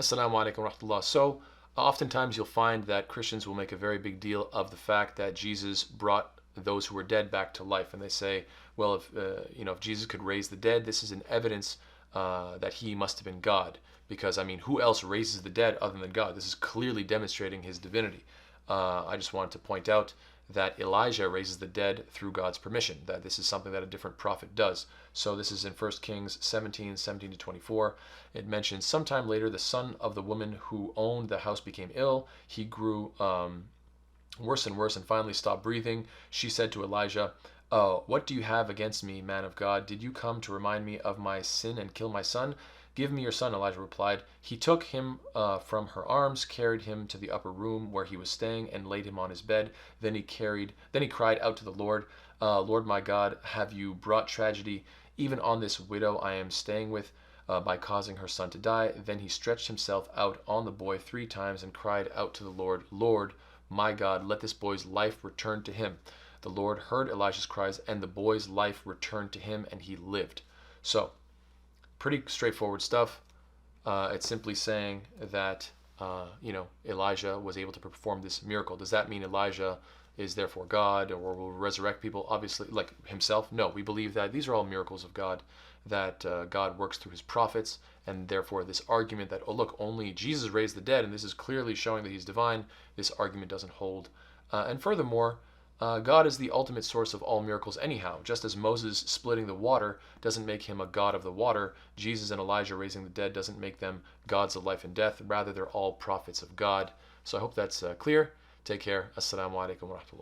Assalamu alaikum wa rahmatullah. So, oftentimes you'll find that Christians will make a very big deal of the fact that Jesus brought those who were dead back to life, and they say, well, if Jesus could raise the dead, this is an evidence that he must have been God, because I mean, who else raises the dead other than God? This is clearly demonstrating his divinity. I just wanted to point out that Elijah raises the dead through God's permission, that this is something that a different prophet does. So this is in 1 Kings 17 to 24. It mentions, sometime later, the son of the woman who owned the house became ill. He grew worse and worse and finally stopped breathing. She said to Elijah, what do you have against me, man of God? Did you come to remind me of my sin and kill my son? Give me your son, Elijah replied. He took him from her arms, carried him to the upper room where he was staying, and laid him on his bed. Then he cried out to the Lord, Lord my God, have you brought tragedy even on this widow I am staying with by causing her son to die? Then he stretched himself out on the boy 3 times and cried out to the Lord, Lord my God, let this boy's life return to him. The Lord heard Elijah's cries, and the boy's life returned to him, and he lived. So, pretty straightforward stuff. It's simply saying that Elijah was able to perform this miracle. Does that mean Elijah is therefore God or will resurrect people? Obviously, like himself? No, we believe that these are all miracles of God, that God works through his prophets, and therefore this argument that, oh look, only Jesus raised the dead, and this is clearly showing that he's divine, this argument doesn't hold. And furthermore, God is the ultimate source of all miracles anyhow. Just as Moses splitting the water doesn't make him a god of the water, Jesus and Elijah raising the dead doesn't make them gods of life and death. Rather, they're all prophets of God. So I hope that's clear. Take care. Assalamu alaikum wa rahmatullah.